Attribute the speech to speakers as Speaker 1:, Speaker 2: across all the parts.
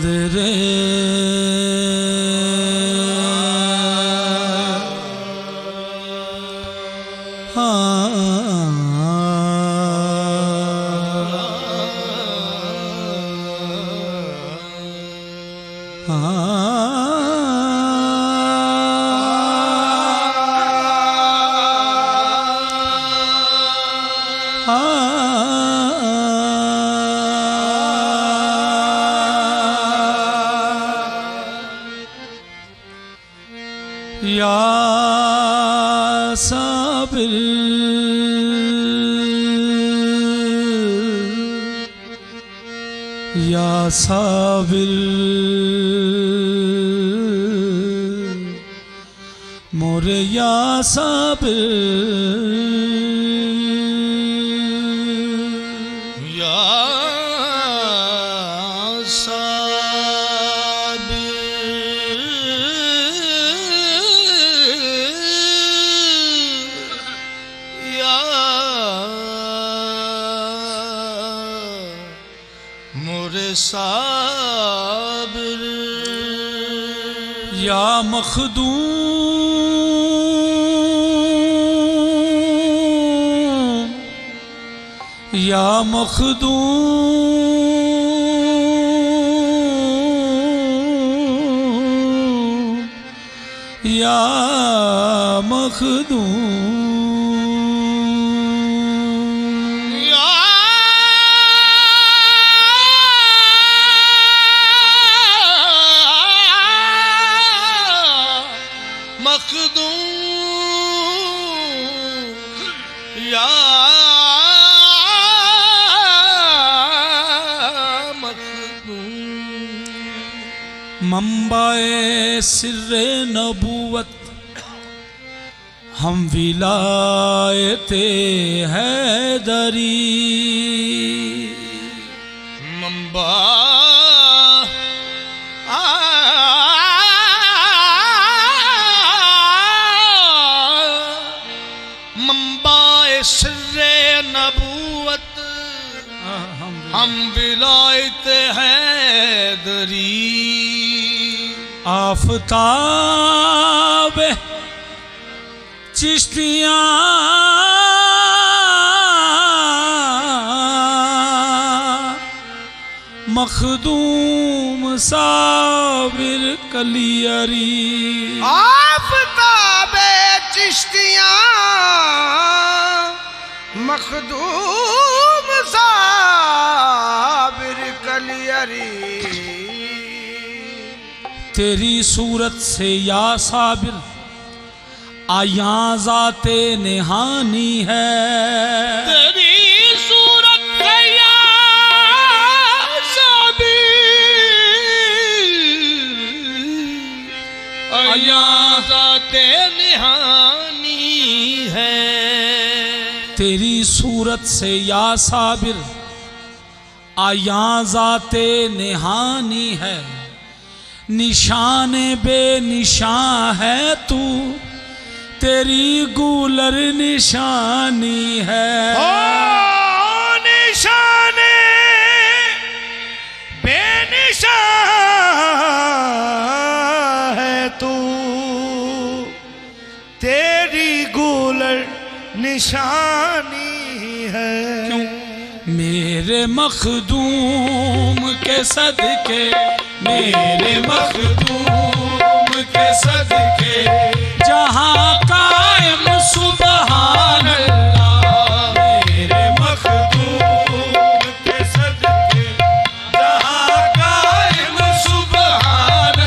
Speaker 1: दे रे या साबिर या साबिर मोरे या साबिर
Speaker 2: या साबिर
Speaker 1: या मखदूम या मखदूम या मखदूम मंबाए सिर्रे नबूवत हम विलायते हैदरी
Speaker 2: मंबा मंबाए सिर्रे नबूवत हम विलायते हैदरी
Speaker 1: आफताब चिश्तियाँ मखदूम साबिर कलियरी
Speaker 2: आफताब चिश्तियाँ मखदूम साबिर कलियरी
Speaker 1: तेरी सूरत से या साबिर आया ज़ाते निहानी है
Speaker 2: तेरी सूरत से या साबिर आया ज़ाते निहानी है
Speaker 1: तेरी सूरत से या साबिर आया ज़ाते निहानी है निशान बेनिशान है तू तेरी गुलर निशानी है
Speaker 2: निशान बेनिशान है तू तेरी गुलर निशानी है
Speaker 1: मेरे मखदूम के सदके मेरे मखदूम के सदके जहाँ कायम सुबहान अल्लाह मेरे मखदूम के सदके जहाँ कायम सुबहान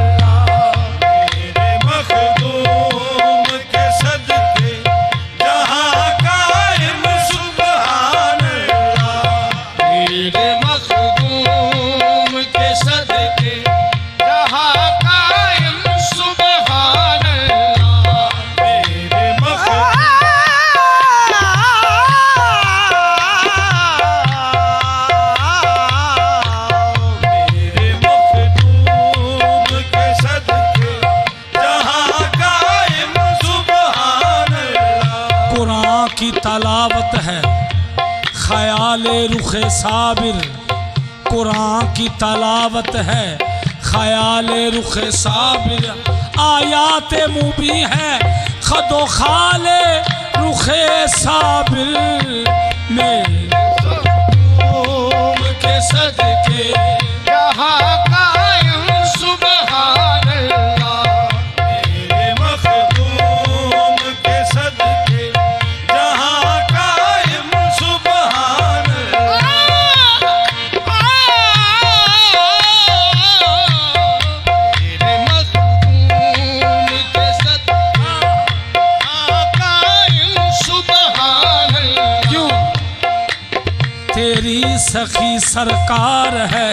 Speaker 1: अल्लाह मेरे मखदूम के सदके जहाँ कायम सुबहान रुखे साबिर कुरान की तलावत है, ख्याल रुखे साबिर आयात मुबी है, खदो खाले रुखे साबिर में के सदके
Speaker 2: जहाँ कायम सुबहान अल्लाह, मेरे मखदूम के सदके जहाँ कायम सुबहान
Speaker 3: मेरे मखदूम के सदके जहाँ कायम सुबहान अल्लाह।
Speaker 1: क्यों? तेरी सखी सरकार है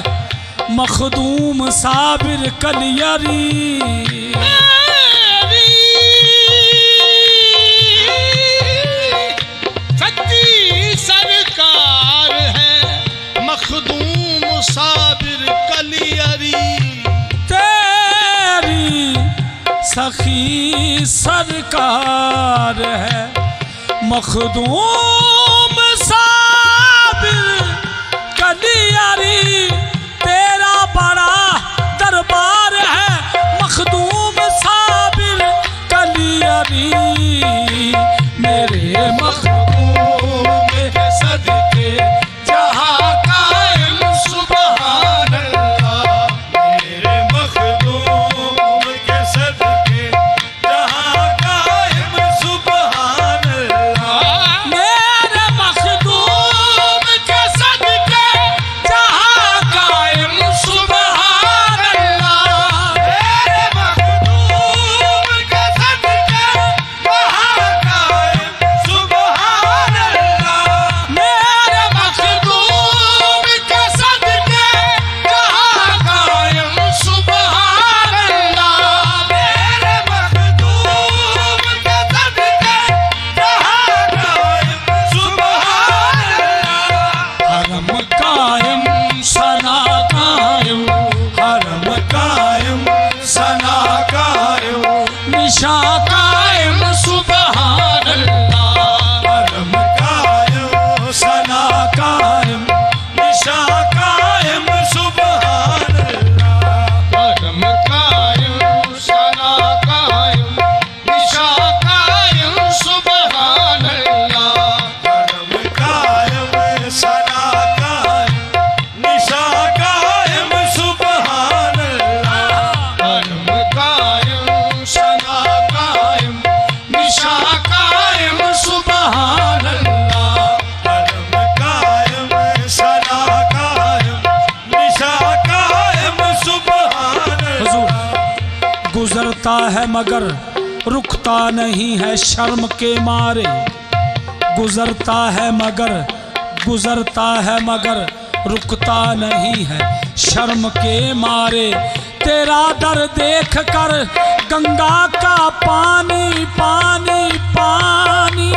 Speaker 1: मखदूम साबिर कलियरी,
Speaker 3: सच्ची सरकार है मखदूम साबिर कलियरी।
Speaker 1: तेरी सखी सरकार है मखदूम साबिर कलियरी, तेरा बड़ा दरबार है मखदूम साबिर कलियरी, मेरे मखदूम के सदके जहाँ कायम सुबहान अल्लाह,
Speaker 2: मेरे मखदूम के सदके जहाँ कायम सुबहान अल्लाह,
Speaker 1: मेरे मखदूम के सदके जहाँ कायम सुबहान अल्लाह,
Speaker 2: मेरे मखदूम के सदके जहाँ कायम सुबहान अल्लाह,
Speaker 1: मेरे मखदूम के सदके जहाँ कायम सुबहान अल्लाह,
Speaker 2: मेरे मखदूम के सदके जहाँ कायम सुबहान अल्लाह,
Speaker 1: हरम कायम सना कायम, हरम कायम सना कायम, निशा कायम सुबहान अल्लाह,
Speaker 2: हरम कायम सना कायम, निशा कायम सुबहान अल्लाह,
Speaker 3: हरम कायम सना कायम निशा कायम सुबहान अल्लाह।
Speaker 2: हरम कायम सना कायम, निशा कायम सुबहान अल्लाह,
Speaker 3: हरम कायम सना कायम निशा कायम सुबहान अल्लाह।
Speaker 2: हरम कायम सना कायम, निशा कायम सुबहान
Speaker 1: हुजूर
Speaker 2: अल्लाह,
Speaker 1: गुजरता है मगर रुकता नहीं है शर्म के मारे, गुजरता है मगर रुकता नहीं है शर्म के मारे, तेरा दर देख कर गंगा का पानी पानी पानी,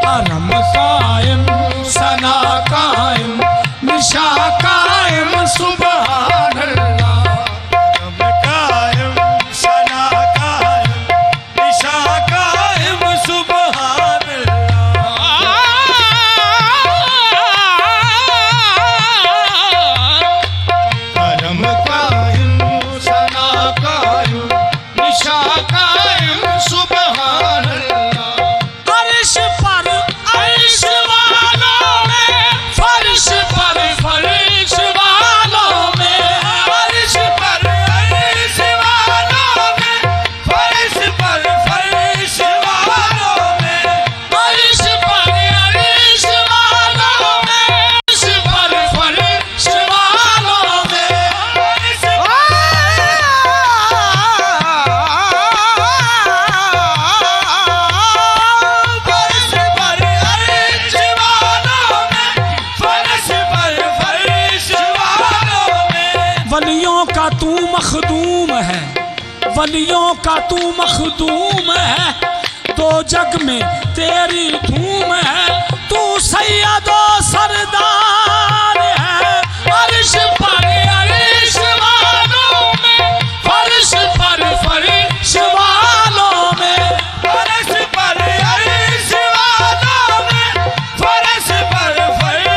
Speaker 1: हरम कायम सना कायम निशा कायम सुबहान अल्लाह,
Speaker 2: हरम कायम सना कायम, निशा कायम सुबहान अल्लाह,
Speaker 3: हरम कायम सना कायम निशा कायम सुबहान अल्लाह।
Speaker 1: अर्श पर अर्श वालों में, फर्श पर फर्श वालों में, अर्श पर
Speaker 2: फर्श वालों में, फर्श पर फर्श वालों में,
Speaker 1: अर्श पर अर्श वालों में, अर्श पर फर्श वालों में,
Speaker 2: फर्श फर्श पर अर्श वालों में, फर्श पर फर्श वालों में,
Speaker 1: वलियों का तू मखदूम है, वलियों का तू मखदूम है, दो जग में तेरी धूम है, तू सैयदो सरदार है, अर्श पर अर्श वालों में, फर्श पर फर्श वालों में,
Speaker 2: फर्श पर अर्श वालों में, फर्श पर फर्श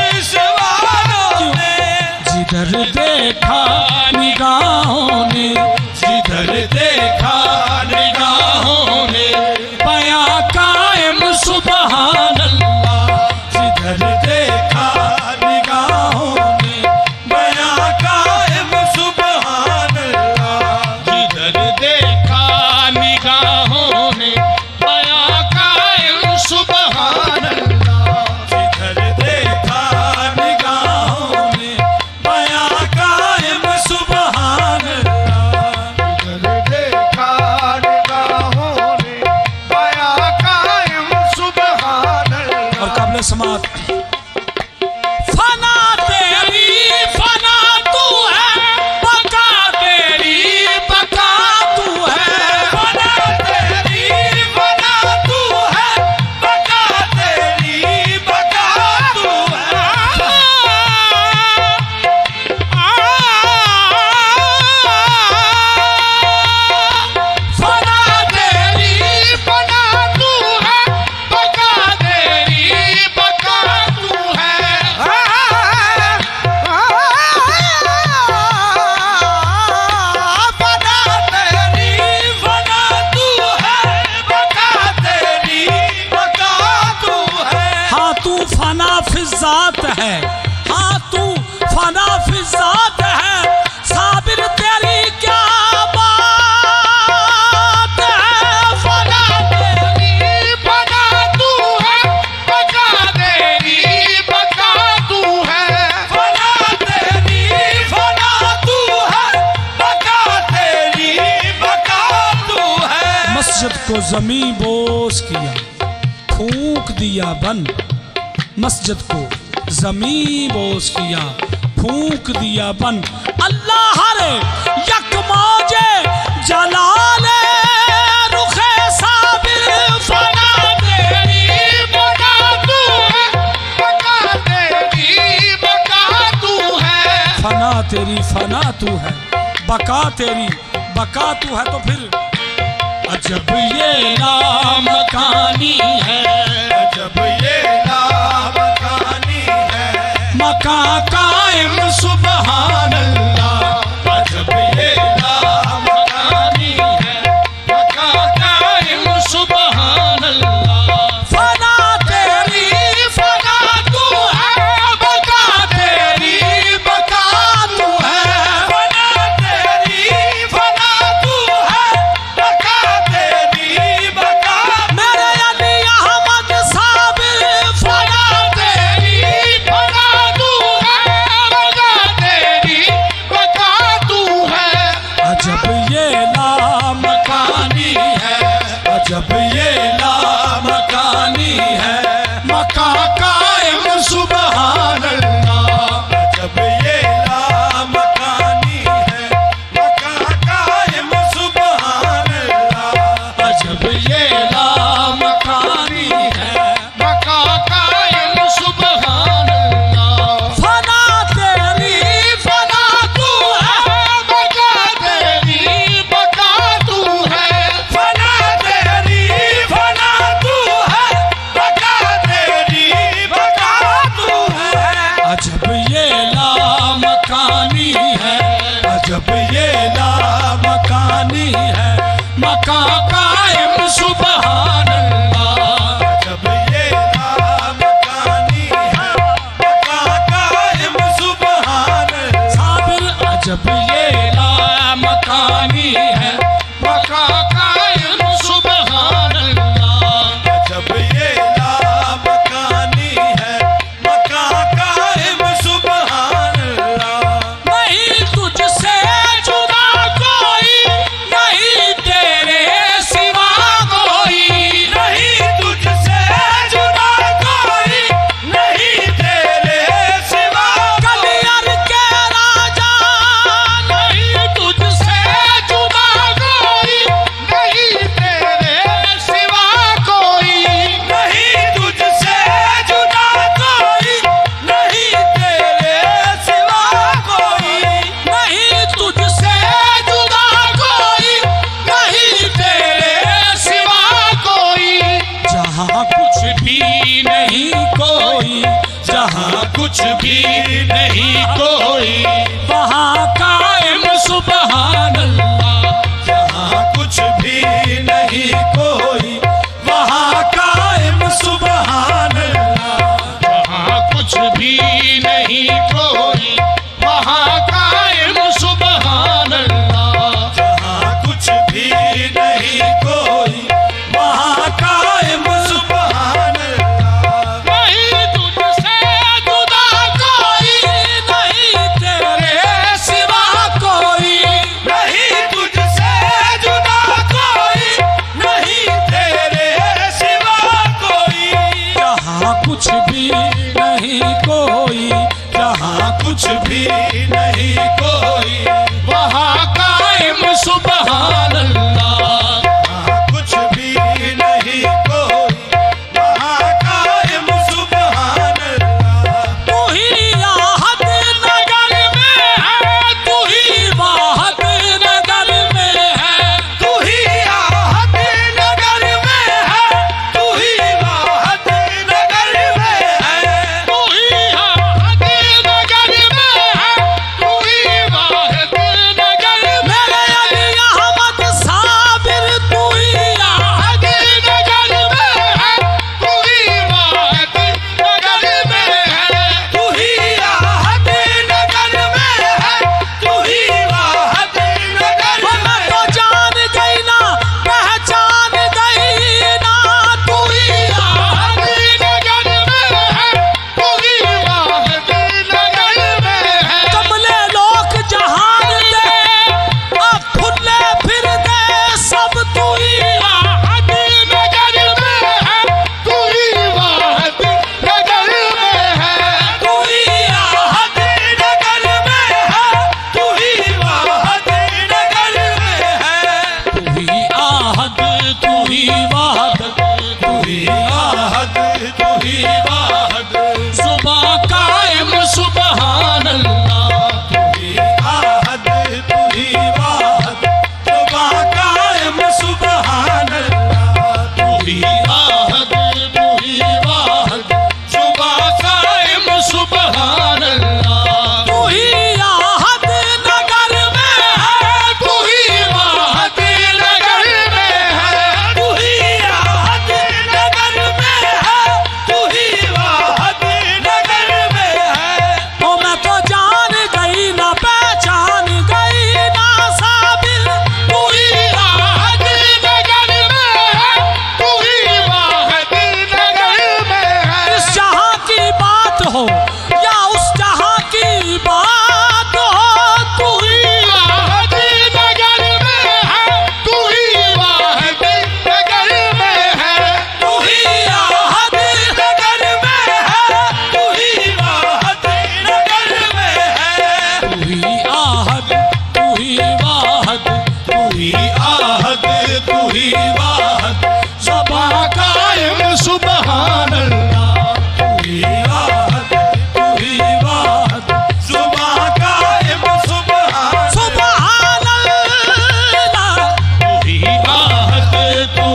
Speaker 1: को जमी बोस किया, फूंक दिया बन। मस्जिद को जमी बोस किया, फूंक दिया बन। अल्लाह रे यक मौजे जलाले रुखे साबिर फना
Speaker 3: तेरी बका तू है, बका तेरी बका तू है।
Speaker 1: फना तेरी फना तू है, बका तेरी बका तू है। तो फिर अजब ये लामकानी है,
Speaker 3: जब ये लामकानी है,
Speaker 1: मका कायम
Speaker 3: सुबहान अल्लाह। जब ये लामकानी है, बका कायम सुबहान अल्लाह।
Speaker 1: फना तेरी
Speaker 3: फना तू है, बका तेरी बका तू है।
Speaker 2: फना तेरी फना तू है, बका तेरी बका।
Speaker 1: मेरे अली अहमद साबिर फना
Speaker 3: तेरी बका तू है, बका तेरी बका तू है।
Speaker 1: अजब ये लामकानी है, अजब ये लामकानी है, मका कायम
Speaker 3: सुबहान अल्लाह।
Speaker 2: जब ये लामकानी है, मका कायम सुभान अल्लाह।
Speaker 1: अजब ये लामकानी है।
Speaker 3: बका कायम सुबहान अल्लाह।
Speaker 1: फना तेरी
Speaker 3: फना तू है, बका तेरी बका तू है।
Speaker 2: फना तेरी फना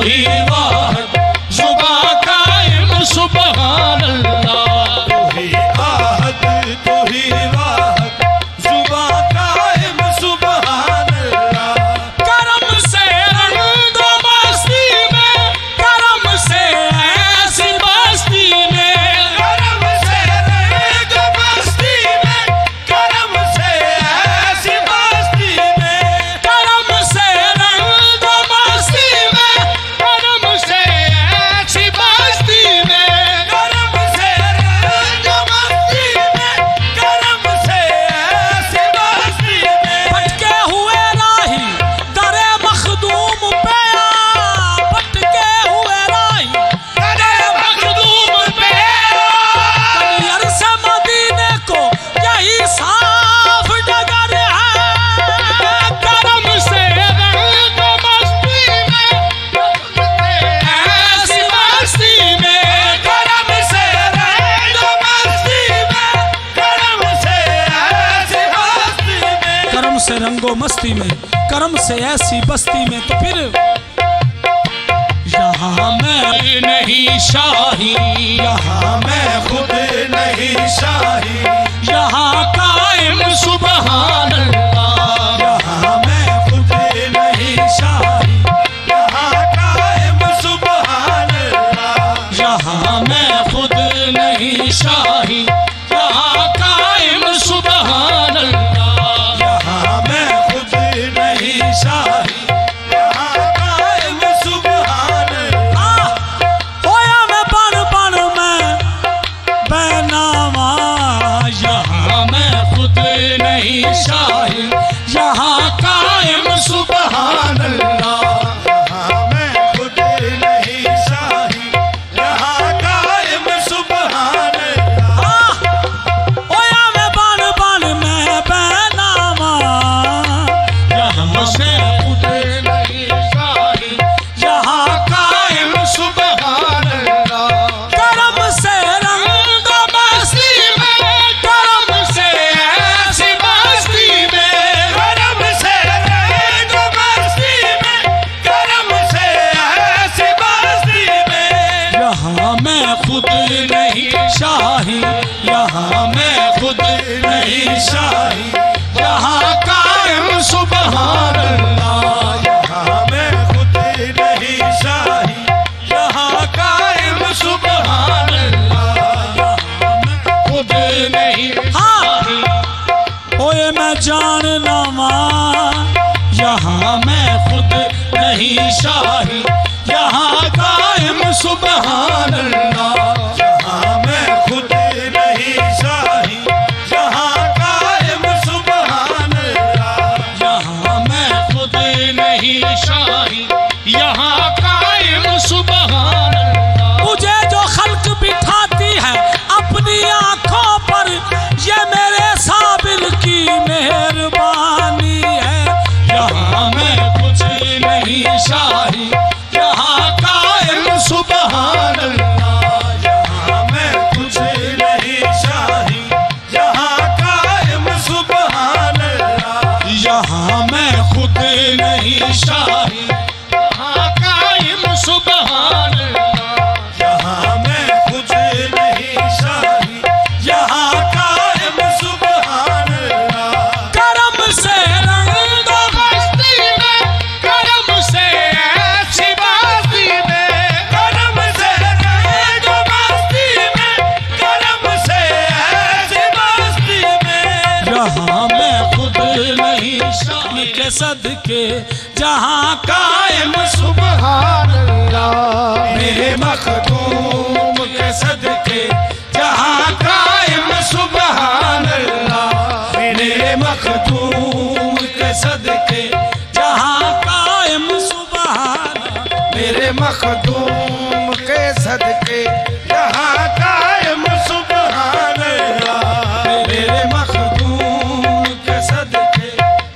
Speaker 3: ही वाहिद जुबां कायम सुभान अल्लाह।
Speaker 2: तू ही आहद तू ही वाहिद जुबां कायम सुभान अल्लाह।
Speaker 1: करम से रंग मस्ती में, करम से ऐसी बस्ती में,
Speaker 2: करम से रंग मस्ती में, करम से ऐसी मस्ती में,
Speaker 1: करम से रंग मस्ती में,
Speaker 3: करम से ऐसी बस्ती में,
Speaker 2: करम से रंग मस्ती में, करम से ऐसी मस्ती में।
Speaker 1: भटके हुए राही दरे मखदूम पे आ, भटके हुए राही
Speaker 3: दरे मखदूम पे
Speaker 1: कनियर से मदीने को यही साफ डगर है।
Speaker 3: करम से रंग मस्ती में, ऐसी मस्ती में,
Speaker 2: करम से रंग मस्ती में, करम से ऐसी मस्ती में।
Speaker 1: करम से रंगो मस्ती में, करम से ऐसी बस्ती में। तो फिर यहाँ मैं
Speaker 3: नहीं शाही,
Speaker 2: यहाँ मैं खुद नहीं शाही,
Speaker 1: यहाँ कायम
Speaker 3: सुभान अल्लाह।
Speaker 2: यहाँ मैं खुद नहीं शाही, यहाँ कायम सुभान अल्लाह।
Speaker 3: यहाँ मैं खुद नहीं शाही, यहाँ कायम सुभान अल्लाह।
Speaker 2: यहाँ मैं खुद नहीं शाही, यहाँ कायम सुभान अल्लाह।
Speaker 1: होया मैं बन बन में बैनामा, यहाँ
Speaker 3: मैं खुद नहीं शाही, यहाँ कायम सुभान अल्लाह।
Speaker 2: यहाँ मैं खुद नहीं शाही, यहाँ कायम सुभान अल्लाह।
Speaker 1: होया मैं बन बन में बैनामा,
Speaker 3: यहाँ मैं खुद नहीं शाही, यहाँ कायम सुभान अल्लाह।
Speaker 1: करम से रंग मस्ती में, करम से ऐसी बस्ती में,
Speaker 2: करम से रंग मस्ती में, करम से ऐसी बस्ती में।
Speaker 1: यहाँ मैं खुद नहीं शाही, यहाँ मैं खुद
Speaker 2: नहीं शाही,
Speaker 3: यहाँ कायम सुभान अल्लाह।
Speaker 2: यहाँ मैं खुद नहीं शाही, यहाँ कायम सुभान अल्लाह।
Speaker 3: खुद नहीं
Speaker 1: हाँ होए मैं जानना मां,
Speaker 3: यहाँ मैं खुद नहीं शाही, यहाँ कायम सुभान अल्लाह।
Speaker 2: यहाँ मैं खुद नहीं शाही, यहाँ कायम सुभान अल्लाह।
Speaker 3: यहाँ मैं खुद नहीं शाही, यहाँ कायम सुभान अल्लाह।
Speaker 1: मुझे जो खल्क बिठाती है अपनी आंखों पर, ये मेरे साबिर की मेहरबानी है।
Speaker 3: यहाँ मैं कुछ नहीं शाही, यहाँ कायम सुभान अल्लाह।
Speaker 2: यहाँ मैं कुछ नहीं शाही, यहाँ कायम सुभान अल्लाह।
Speaker 3: यहाँ मैं खुद नहीं शाही, यहाँ कायम सुभान अल्लाह।
Speaker 2: यहाँ मैं कुछ नहीं शाही, यहाँ कायम सुभान अल्लाह।
Speaker 1: करम से रंग
Speaker 3: मस्ती में, करम से ऐसी बस्ती में,
Speaker 2: करम से रंग मस्ती में, करम से ऐसी मस्ती में।
Speaker 1: यहाँ मैं खुद
Speaker 3: नहीं शाही
Speaker 1: के सदके जहाँ
Speaker 3: कायम सुभान अल्लाह।
Speaker 2: मेरे मखदूम के सदके
Speaker 3: जहाँ कायम सुभान अल्लाह।
Speaker 2: मेरे मखदूम के सदके
Speaker 1: जहाँ कायम सुभान,
Speaker 2: मेरे मखदूम के सदके यहाँ कायम सुभान अल्लाह। मेरे मखदूम के सदके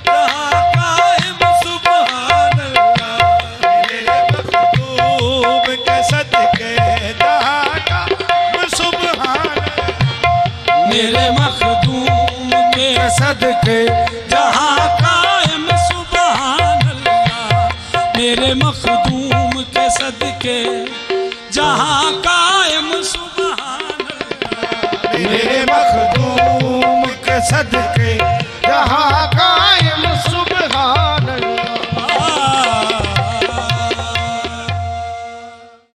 Speaker 2: यहाँ कायम सुभान अल्लाह। मेरे मखदूम के सदके यहाँ कायम सुभान अल्लाह।
Speaker 1: मेरे मखदूम के
Speaker 2: सदके
Speaker 1: जहाँ कायम सुभान अल्लाह। मेरे मखदूम के सदके जहां